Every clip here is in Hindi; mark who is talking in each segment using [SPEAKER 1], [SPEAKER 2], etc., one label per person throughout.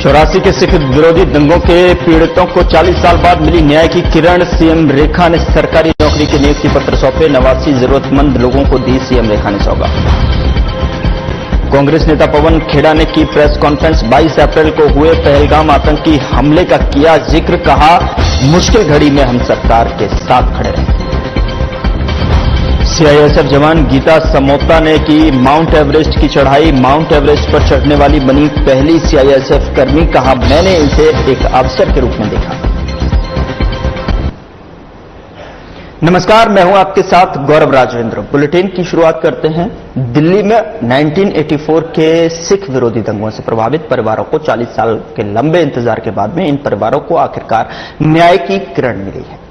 [SPEAKER 1] 84 के सिख विरोधी दंगों के पीड़ितों को 40 साल बाद मिली न्याय की किरण। सीएम रेखा ने सरकारी नौकरी के नियुक्ति पत्र सौंपे। 89 जरूरतमंद लोगों को दी सीएम रेखा ने सौगात। कांग्रेस नेता पवन खेड़ा ने की प्रेस कॉन्फ्रेंस। 22 अप्रैल को हुए पहलगाम आतंकी हमले का किया जिक्र। कहा, मुश्किल घड़ी में हम सरकार के साथ खड़े हैं। सीआईएसएफ जवान गीता समोता ने की माउंट एवरेस्ट की चढ़ाई। माउंट एवरेस्ट पर चढ़ने वाली बनी पहली सीआईएसएफ कर्मी। कहा, मैंने इसे एक अवसर के रूप में देखा। नमस्कार, मैं हूं आपके साथ गौरव राजेंद्र। बुलेटिन की शुरुआत करते हैं। दिल्ली में 1984 के सिख विरोधी दंगों से प्रभावित परिवारों को 40 साल के लंबे इंतजार के बाद में इन परिवारों को आखिरकार न्याय की किरण मिली है।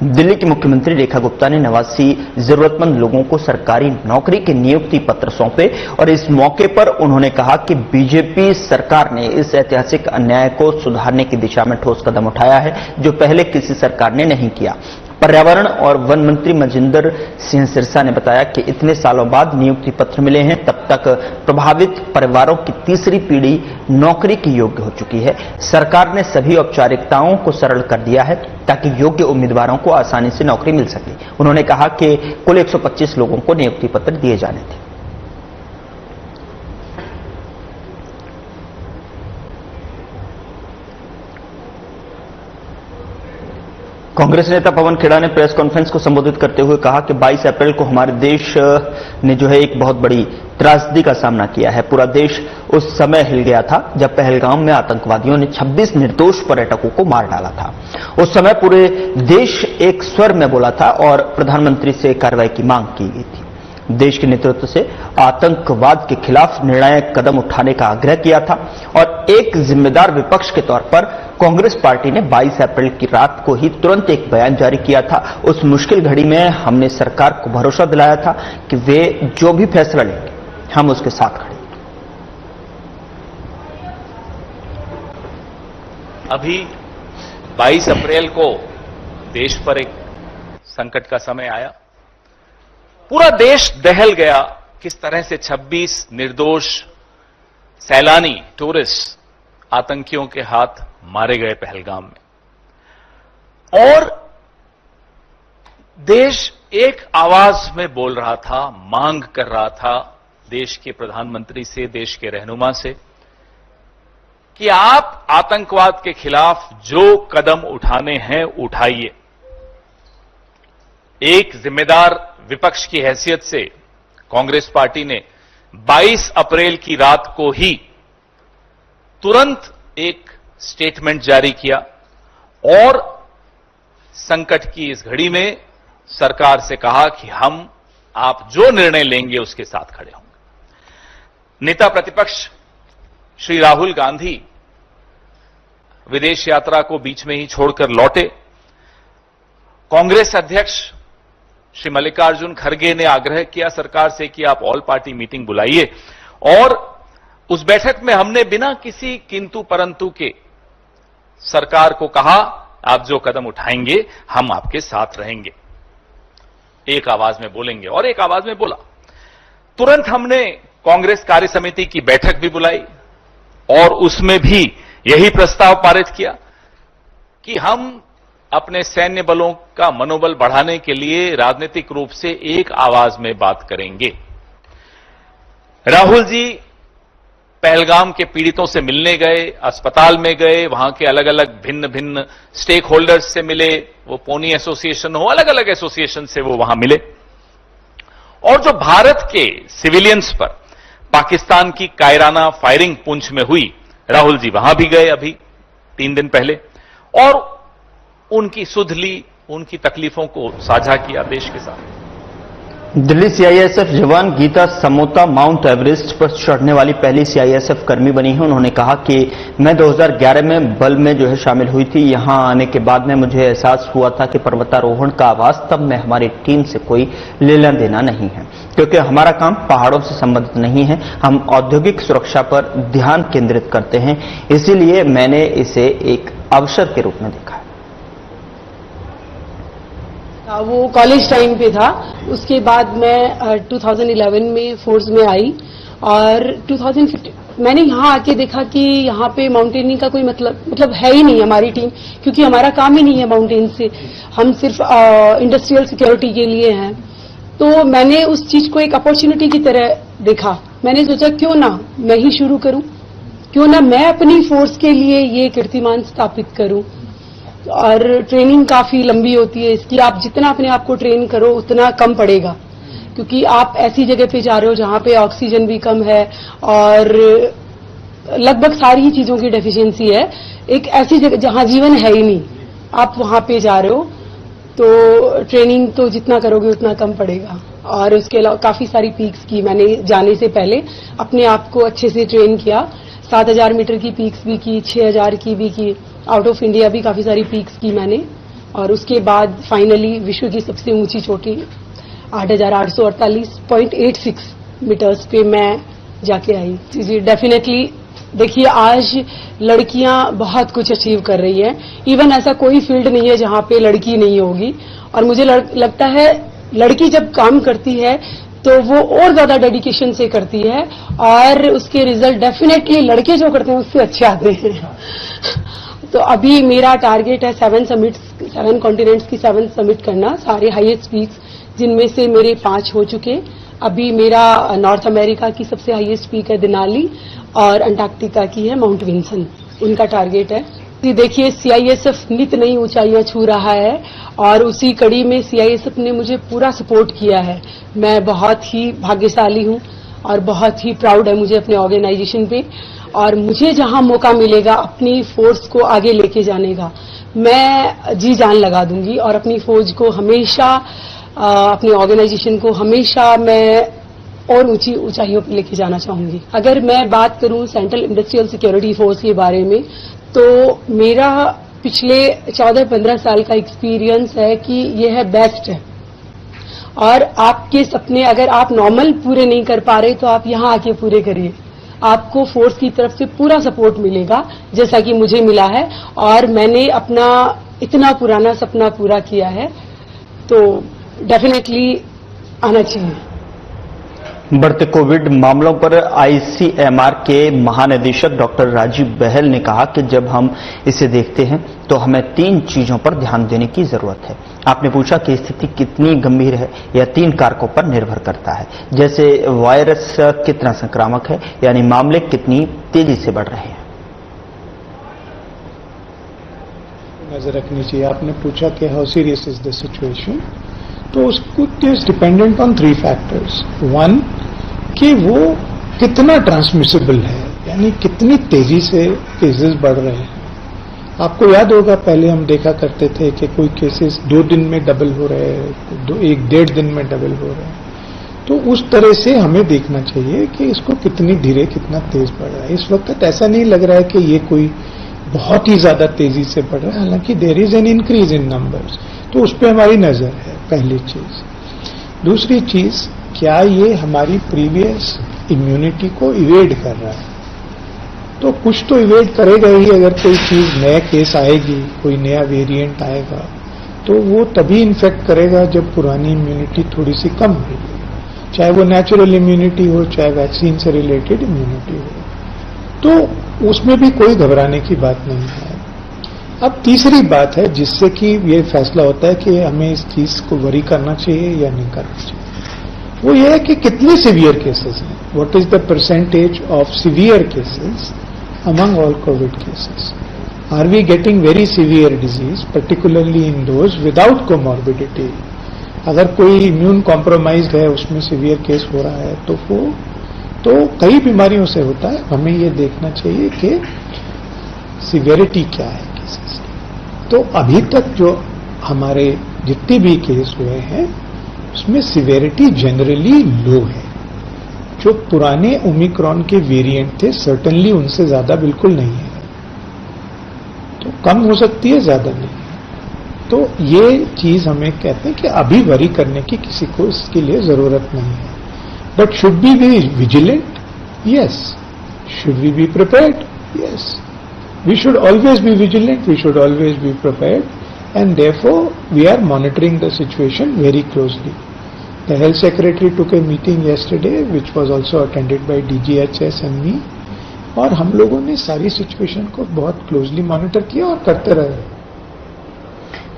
[SPEAKER 1] दिल्ली की मुख्यमंत्री रेखा गुप्ता ने 89 जरूरतमंद लोगों को सरकारी नौकरी के नियुक्ति पत्र सौंपे और इस मौके पर उन्होंने कहा कि बीजेपी सरकार ने इस ऐतिहासिक अन्याय को सुधारने की दिशा में ठोस कदम उठाया है जो पहले किसी सरकार ने नहीं किया। पर्यावरण और वन मंत्री मजिंदर सिंह सिरसा ने बताया कि इतने सालों बाद नियुक्ति पत्र मिले हैं, तब तक प्रभावित परिवारों की तीसरी पीढ़ी नौकरी की योग्य हो चुकी है। सरकार ने सभी औपचारिकताओं को सरल कर दिया है ताकि योग्य उम्मीदवारों को आसानी से नौकरी मिल सके। उन्होंने कहा कि कुल 125 लोगों को नियुक्ति पत्र दिए जाने थे। कांग्रेस नेता पवन खेड़ा ने प्रेस कॉन्फ्रेंस को संबोधित करते हुए कहा कि 22 अप्रैल को हमारे देश ने एक बहुत बड़ी त्रासदी का सामना किया है। पूरा देश उस समय हिल गया था जब पहलगाम में आतंकवादियों ने 26 निर्दोष पर्यटकों को मार डाला था। उस समय पूरे देश एक स्वर में बोला था और प्रधानमंत्री से कार्रवाई की मांग की गई थी। देश के नेतृत्व से आतंकवाद के खिलाफ निर्णायक कदम उठाने का आग्रह किया था और एक जिम्मेदार विपक्ष के तौर पर कांग्रेस पार्टी ने 22 अप्रैल की रात को ही तुरंत एक बयान जारी किया था। उस मुश्किल घड़ी में हमने सरकार को भरोसा दिलाया था कि वे जो भी फैसला लेंगे हम उसके साथ खड़े।
[SPEAKER 2] अभी 22 अप्रैल को देश पर एक संकट का समय आया। पूरा देश दहल गया किस तरह से 26 निर्दोष सैलानी टूरिस्ट आतंकियों के हाथ मारे गए पहलगाम में। और देश एक आवाज में बोल रहा था, मांग कर रहा था देश के प्रधानमंत्री से, देश के रहनुमा से कि आप आतंकवाद के खिलाफ जो कदम उठाने हैं उठाइए। एक जिम्मेदार विपक्ष की हैसियत से कांग्रेस पार्टी ने 22 अप्रैल की रात को ही तुरंत एक स्टेटमेंट जारी किया और संकट की इस घड़ी में सरकार से कहा कि हम आप जो निर्णय लेंगे उसके साथ खड़े होंगे। नेता प्रतिपक्ष श्री राहुल गांधी विदेश यात्रा को बीच में ही छोड़कर लौटे। कांग्रेस अध्यक्ष श्री मल्लिकार्जुन खड़गे ने आग्रह किया सरकार से कि आप ऑल पार्टी मीटिंग बुलाइए और उस बैठक में हमने बिना किसी किंतु परंतु के सरकार को कहा, आप जो कदम उठाएंगे हम आपके साथ रहेंगे। एक आवाज में बोलेंगे और एक आवाज में बोला। तुरंत हमने कांग्रेस कार्य समिति की बैठक भी बुलाई और उसमें भी यही प्रस्ताव पारित किया कि हम अपने सैन्य बलों का मनोबल बढ़ाने के लिए राजनीतिक रूप से एक आवाज में बात करेंगे। राहुल जी पहलगाम के पीड़ितों से मिलने गए, अस्पताल में गए, वहां के अलग अलग भिन्न भिन्न स्टेक होल्डर्स से मिले, वो पोनी एसोसिएशन हो, अलग अलग एसोसिएशन से वो वहां मिले। और जो भारत के सिविलियंस पर पाकिस्तान की कायराना फायरिंग पुंछ में हुई, राहुल जी वहां भी गए अभी 3 दिन पहले और उनकी सुध ली, उनकी तकलीफों को साझा किया देश के साथ।
[SPEAKER 1] दिल्ली सीआईएसएफ जवान गीता समोता माउंट एवरेस्ट पर चढ़ने वाली पहली सीआईएसएफ कर्मी बनी है। उन्होंने कहा कि मैं 2011 में बल में शामिल हुई थी। यहां आने के बाद में मुझे एहसास हुआ था कि पर्वतारोहण का वास्तव में हमारी टीम से कोई लेना देना नहीं है, क्योंकि हमारा काम पहाड़ों से संबंधित नहीं है। हम औद्योगिक सुरक्षा पर ध्यान केंद्रित करते हैं, इसीलिए मैंने इसे एक अवसर के रूप में देखा है।
[SPEAKER 3] वो कॉलेज टाइम पे था। उसके बाद मैं 2011 में फोर्स में आई और 2015 मैंने यहाँ आके देखा कि यहाँ पे माउंटेनिंग का कोई मतलब है ही नहीं हमारी टीम, क्योंकि हमारा काम ही नहीं है माउंटेन से, हम सिर्फ इंडस्ट्रियल सिक्योरिटी के लिए हैं। तो मैंने उस चीज को एक अपॉर्चुनिटी की तरह देखा। मैंने सोचा क्यों ना मैं ही शुरू करूं, क्यों ना मैं अपनी फोर्स के लिए ये कीर्तिमान स्थापित करूं। और ट्रेनिंग काफी लंबी होती है इसकी, आप जितना अपने आप को ट्रेन करो उतना कम पड़ेगा, क्योंकि आप ऐसी जगह पे जा रहे हो जहां पे ऑक्सीजन भी कम है और लगभग सारी ही चीजों की डेफिशिएंसी है। एक ऐसी जगह जहां जीवन है ही नहीं, आप वहां पे जा रहे हो, तो ट्रेनिंग तो जितना करोगे उतना कम पड़ेगा। और उसके अलावा काफी सारी पीक्स की मैंने जाने से पहले अपने आप को अच्छे से ट्रेन किया। 7000 मीटर की पीक्स भी की, 6000 की भी की, आउट ऑफ इंडिया भी काफी सारी पीक्स की मैंने। और उसके बाद फाइनली विश्व की सबसे ऊंची चोटी 8848.86 मीटर्स पे मैं जाके आई। जी डेफिनेटली देखिए, आज लड़कियां बहुत कुछ अचीव कर रही हैं। इवन ऐसा कोई फील्ड नहीं है जहां पे लड़की नहीं होगी। और मुझे लगता है लड़की जब काम करती है तो वो और ज्यादा डेडिकेशन से करती है और उसके रिजल्ट डेफिनेटली लड़के जो करते हैं उससे अच्छे आते हैं। तो अभी मेरा टारगेट है 7 कॉन्टिनेंट्स की 7 समिट करना, सारे हाईएस्ट पीक्स, जिनमें से मेरे 5 हो चुके। अभी मेरा नॉर्थ अमेरिका की सबसे हाईएस्ट पीक है देनाली और अंटार्कटिका की है माउंट विंसन, उनका टारगेट है। देखिए सीआईएसएफ नित नई ऊंचाइयां छू रहा है और उसी कड़ी में सीआईएसएफ ने मुझे पूरा सपोर्ट किया है। मैं बहुत ही भाग्यशाली हूं और बहुत ही प्राउड है मुझे अपने ऑर्गेनाइजेशन पे। और मुझे जहां मौका मिलेगा अपनी फोर्स को आगे लेके जाने का, मैं जी जान लगा दूंगी और अपनी फौज को हमेशा, अपनी ऑर्गेनाइजेशन को हमेशा मैं और ऊंची ऊंचाइयों पर लेके जाना चाहूंगी। अगर मैं बात करूं सेंट्रल इंडस्ट्रियल सिक्योरिटी फोर्स के बारे में, तो मेरा पिछले 14-15 साल का एक्सपीरियंस है कि यह है बेस्ट है। और आपके सपने अगर आप नॉर्मल पूरे नहीं कर पा रहे तो आप यहां आके पूरे करिए, आपको फोर्स की तरफ से पूरा सपोर्ट मिलेगा, जैसा कि मुझे मिला है। और मैंने अपना इतना पुराना सपना पूरा किया है, तो डेफिनेटली आना चाहिए।
[SPEAKER 1] बढ़ते कोविड मामलों पर आईसीएमआर के महानिदेशक डॉक्टर राजीव बहल ने कहा कि जब हम इसे देखते हैं तो हमें 3 चीजों पर ध्यान देने की जरूरत है। आपने पूछा कि स्थिति कितनी गंभीर है, यह 3 कारकों पर निर्भर करता है, जैसे वायरस कितना संक्रामक है, यानी मामले कितनी तेजी से बढ़ रहे हैं।
[SPEAKER 4] नजर रखनी चाहिए। आपने पूछा कि how serious is the situation, तो उसको इज डिपेंडेंट ऑन 3 फैक्टर्स। 1 कि वो कितना ट्रांसमिसिबल है, यानी कितनी तेजी से केसेस बढ़ रहे हैं। आपको याद होगा पहले हम देखा करते थे कि कोई केसेस 2 दिन में डबल हो रहे हैं, 1-1.5 दिन में डबल हो रहे हैं। तो उस तरह से हमें देखना चाहिए कि इसको कितनी धीरे कितना तेज बढ़ रहा है। इस वक्त ऐसा नहीं लग रहा है कि ये कोई बहुत ही ज्यादा तेजी से बढ़ रहा है, हालांकि there is an increase in numbers, तो उस पर हमारी नजर है, पहली चीज। दूसरी चीज, क्या ये हमारी प्रीवियस इम्यूनिटी को इवेड कर रहा है? तो कुछ तो इवेड करेगा ही। अगर कोई चीज नया केस आएगी, कोई नया वेरिएंट आएगा, तो वो तभी इन्फेक्ट करेगा जब पुरानी इम्यूनिटी थोड़ी सी कम होगी, चाहे वो नेचुरल इम्यूनिटी हो, चाहे वैक्सीन से रिलेटेड इम्यूनिटी हो। तो उसमें भी कोई घबराने की बात नहीं है। अब तीसरी बात है जिससे कि ये फैसला होता है कि हमें इस चीज को वरी करना चाहिए या नहीं करना चाहिए, वो ये है कि कितने सीवियर केसेस हैं। What is the percentage of severe cases among all COVID cases? Are we getting very severe disease, particularly in those without comorbidity? अगर कोई इम्यून कॉम्प्रोमाइज्ड है, उसमें सीवियर केस हो रहा है, तो वो तो कई बीमारियों से होता है। हमें ये देखना चाहिए कि सीवियरिटी क्या है केसेस की। तो अभी तक जो हमारे जितने भी केस हुए हैं उसमें सीवियरिटी जनरली लो है। जो पुराने ओमिक्रॉन के वेरिएंट थे, सर्टेनली उनसे ज्यादा बिल्कुल नहीं है। तो कम हो सकती है, ज्यादा नहीं है। तो ये चीज हमें कहते हैं कि अभी वरी करने की किसी को इसके लिए जरूरत नहीं है। But should we be vigilant? Yes. Should we be prepared? Yes. We should always be vigilant, we should always be prepared, and therefore we are monitoring the situation very closely. The health secretary took a meeting yesterday, which was also attended by DGHS and me. और हम लोगों ने सारी सिचुएशन को बहुत क्लोजली मॉनिटर किया और करते रहे।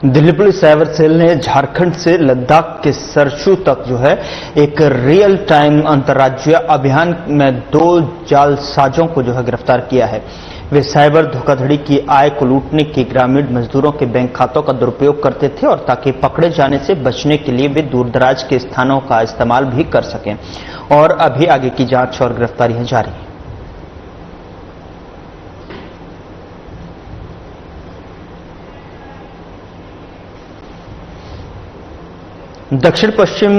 [SPEAKER 1] दिल्ली पुलिस साइबर सेल ने झारखंड से लद्दाख के सरसू तक जो है एक रियल टाइम अंतर्राज्यीय अभियान में 2 जालसाजों को जो है गिरफ्तार किया है। वे साइबर धोखाधड़ी की आय को लूटने के ग्रामीण मजदूरों के बैंक खातों का दुरुपयोग करते थे और ताकि पकड़े जाने से बचने के लिए वे दूरदराज के स्थानों का इस्तेमाल भी कर सकें। और अभी आगे की जांच और गिरफ्तारियां जारी हैं। दक्षिण पश्चिम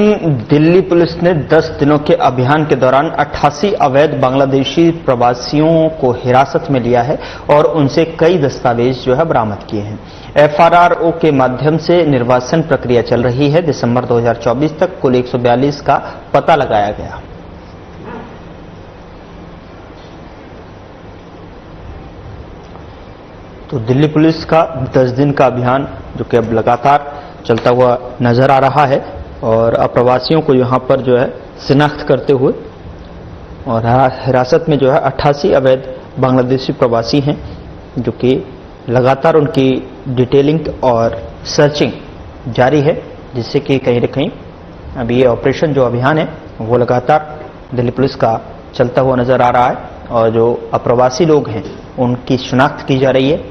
[SPEAKER 1] दिल्ली पुलिस ने 10 दिनों के अभियान के दौरान 88 अवैध बांग्लादेशी प्रवासियों को हिरासत में लिया है और उनसे कई दस्तावेज जो है बरामद किए हैं। एफआरआरओ के माध्यम से निर्वासन प्रक्रिया चल रही है। दिसंबर 2024 तक कुल 142 का पता लगाया गया। तो दिल्ली पुलिस का 10 दिन का अभियान जो कि अब लगातार चलता हुआ नजर आ रहा है और अप्रवासियों को यहां पर जो है शिनाख्त करते हुए और हिरासत में जो है 88 अवैध बांग्लादेशी प्रवासी हैं जो कि लगातार उनकी डिटेलिंग और सर्चिंग जारी है, जिससे कि कहीं न कहीं अभी ये ऑपरेशन जो अभियान है वो लगातार दिल्ली पुलिस का चलता हुआ नजर आ रहा है और जो अप्रवासी लोग हैं उनकी शिनाख्त की जा रही है।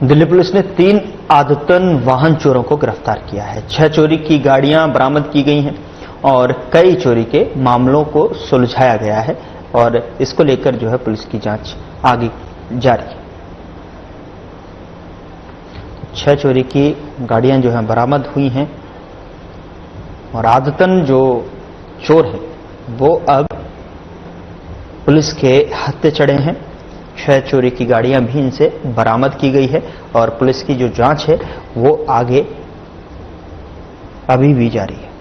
[SPEAKER 1] दिल्ली पुलिस ने 3 आदतन वाहन चोरों को गिरफ्तार किया है। 6 चोरी की गाड़ियां बरामद की गई हैं और कई चोरी के मामलों को सुलझाया गया है और इसको लेकर जो है पुलिस की जांच आगे जारी है। 6 चोरी की गाड़ियां जो हैं बरामद हुई हैं और आदतन जो चोर हैं वो अब पुलिस के हत्थे चढ़े हैं। 6 चोरी की गाड़ियां भी इनसे बरामद की गई है और पुलिस की जो जांच है वो आगे अभी भी जारी है।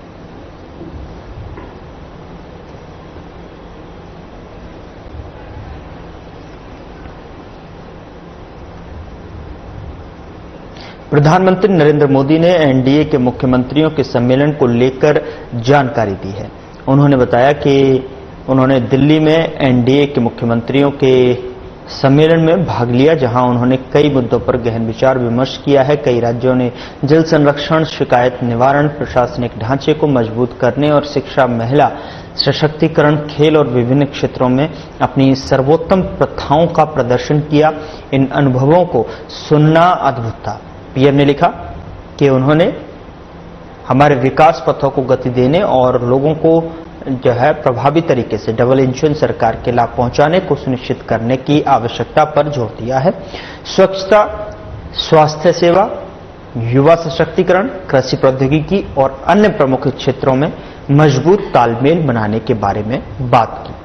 [SPEAKER 1] प्रधानमंत्री नरेंद्र मोदी ने एनडीए के मुख्यमंत्रियों के सम्मेलन को लेकर जानकारी दी है। उन्होंने बताया कि उन्होंने दिल्ली में एनडीए के मुख्यमंत्रियों के सम्मेलन में भाग लिया, जहां उन्होंने कई मुद्दों पर गहन विचार विमर्श किया है। कई राज्यों ने जल संरक्षण, शिकायत निवारण, प्रशासनिक ढांचे को मजबूत करने और शिक्षा, महिला सशक्तिकरण, खेल और विभिन्न क्षेत्रों में अपनी सर्वोत्तम प्रथाओं का प्रदर्शन किया। इन अनुभवों को सुनना अद्भुत था। पीएम ने लिखा कि उन्होंने हमारे विकास पथों को गति देने और लोगों को जो है प्रभावी तरीके से डबल इंजन सरकार के लाभ पहुंचाने को सुनिश्चित करने की आवश्यकता पर जोर दिया है। स्वच्छता, स्वास्थ्य सेवा, युवा सशक्तिकरण, कृषि प्रौद्योगिकी और अन्य प्रमुख क्षेत्रों में मजबूत तालमेल बनाने के बारे में बात की।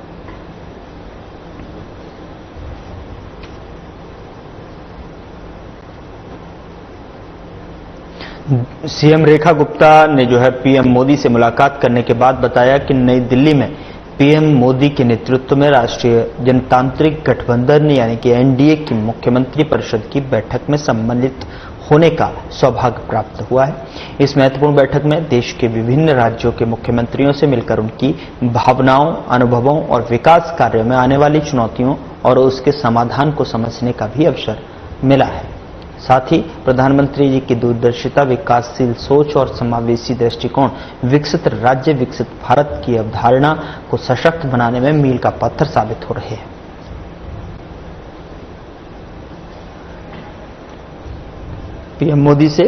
[SPEAKER 1] सीएम रेखा गुप्ता ने जो है पीएम मोदी से मुलाकात करने के बाद बताया कि नई दिल्ली में पीएम मोदी के नेतृत्व में राष्ट्रीय जनतांत्रिक गठबंधन यानी कि एनडीए की मुख्यमंत्री परिषद की बैठक में सम्मिलित होने का सौभाग्य प्राप्त हुआ है। इस महत्वपूर्ण बैठक में देश के विभिन्न राज्यों के मुख्यमंत्रियों से मिलकर उनकी भावनाओं, अनुभवों और विकास कार्यों में आने वाली चुनौतियों और उसके समाधान को समझने का भी अवसर मिला है। साथ ही प्रधानमंत्री जी की दूरदर्शिता, विकासशील सोच और समावेशी दृष्टिकोण विकसित राज्य, विकसित भारत की अवधारणा को सशक्त बनाने में मील का पत्थर साबित हो रहे हैं। पीएम मोदी से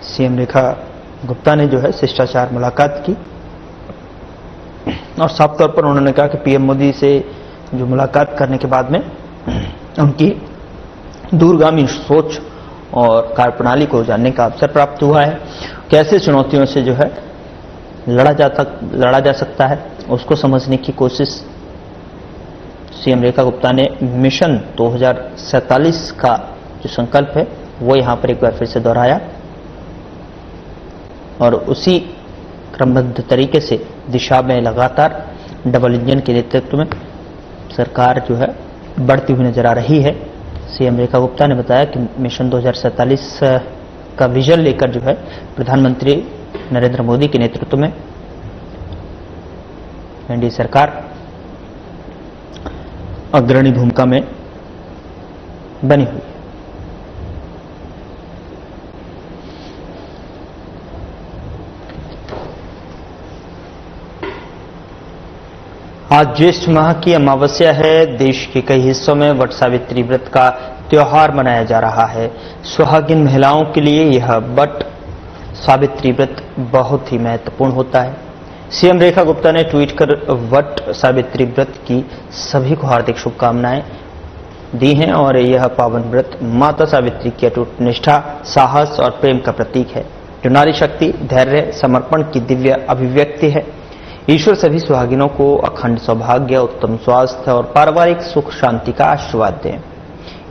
[SPEAKER 1] सीएम रेखा गुप्ता ने जो है शिष्टाचार मुलाकात की और साफ तौर पर उन्होंने कहा कि पीएम मोदी से जो मुलाकात करने के बाद में उनकी दूरगामी सोच और कार्यप्रणाली को जानने का अवसर प्राप्त हुआ है। कैसे चुनौतियों से जो है लड़ा जा सकता है उसको समझने की कोशिश सीएम रेखा गुप्ता ने मिशन 2047 का जो संकल्प है वो यहां पर एक बार फिर से दोहराया और उसी क्रमबद्ध तरीके से दिशा में लगातार डबल इंजन के नेतृत्व में सरकार जो है बढ़ती हुई नजर आ रही है। सीएम रेखा गुप्ता ने बताया कि मिशन 2047 का विजन लेकर जो है प्रधानमंत्री नरेंद्र मोदी के नेतृत्व में एनडीए सरकार अग्रणी भूमिका में बनी हुई है। आज ज्येष्ठ माह की अमावस्या है। देश के कई हिस्सों में वट सावित्री व्रत का त्योहार मनाया जा रहा है। सुहागिन महिलाओं के लिए यह वट सावित्री व्रत बहुत ही महत्वपूर्ण होता है। सीएम रेखा गुप्ता ने ट्वीट कर वट सावित्री व्रत की सभी को हार्दिक शुभकामनाएं दी हैं और यह पावन व्रत माता सावित्री की अटूट निष्ठा, साहस और प्रेम का प्रतीक है, जो नारी शक्ति, धैर्य, समर्पण की दिव्य अभिव्यक्ति है। ईश्वर सभी सुहागिनों को अखंड सौभाग्य, उत्तम स्वास्थ्य और पारिवारिक सुख शांति का आशीर्वाद दें।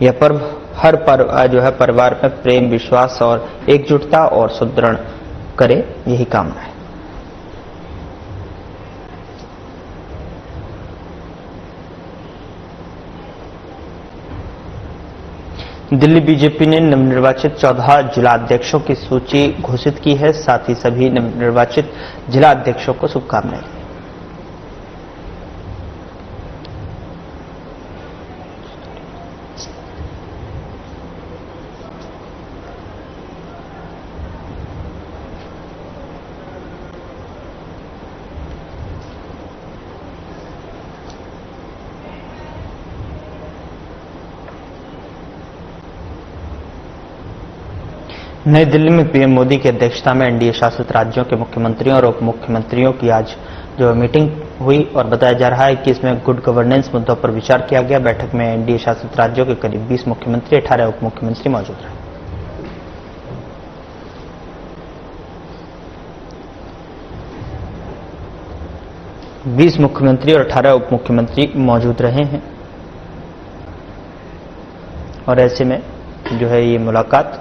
[SPEAKER 1] यह पर्व हर परिवार में प्रेम, विश्वास और एकजुटता और सुदृढ़ करे, यही कामना है। दिल्ली बीजेपी ने नवनिर्वाचित 14 जिलाध्यक्षों की सूची घोषित की है। साथ ही सभी नवनिर्वाचित जिलाध्यक्षों को शुभकामनाएं दी। नई दिल्ली में पीएम मोदी की अध्यक्षता में एनडीए शासित राज्यों के मुख्यमंत्रियों और उप मुख्यमंत्रियों की आज जो मीटिंग हुई और बताया जा रहा है कि इसमें गुड गवर्नेंस मुद्दों पर विचार किया गया। बैठक में एनडीए शासित राज्यों के करीब 20 मुख्यमंत्री, 18 उप मुख्यमंत्री मौजूद रहे। बीस मुख्यमंत्री और 18 उप मुख्यमंत्री मौजूद रहे हैं और ऐसे में जो है ये मुलाकात,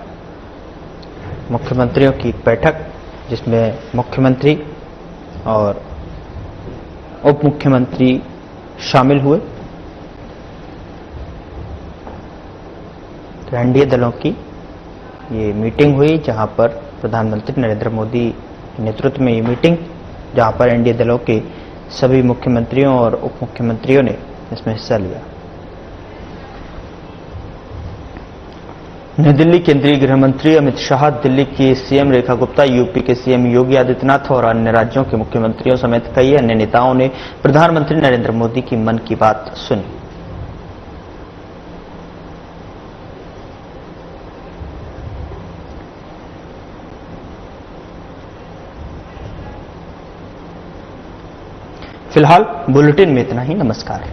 [SPEAKER 1] मुख्यमंत्रियों की बैठक जिसमें मुख्यमंत्री और उप मुख्यमंत्री शामिल हुए। तो एनडीए दलों की ये मीटिंग हुई जहां पर प्रधानमंत्री नरेंद्र मोदी के नेतृत्व में ये मीटिंग, जहां पर एनडीए दलों के सभी मुख्यमंत्रियों और उप मुख्यमंत्रियों ने इसमें हिस्सा लिया। नई दिल्ली केंद्रीय गृह मंत्री अमित शाह, दिल्ली की सीएम रेखा गुप्ता, यूपी के सीएम योगी आदित्यनाथ और अन्य राज्यों के मुख्यमंत्रियों समेत कई अन्य नेताओं ने प्रधानमंत्री नरेंद्र मोदी की मन की बात सुनी। फिलहाल बुलेटिन में इतना ही। नमस्कार।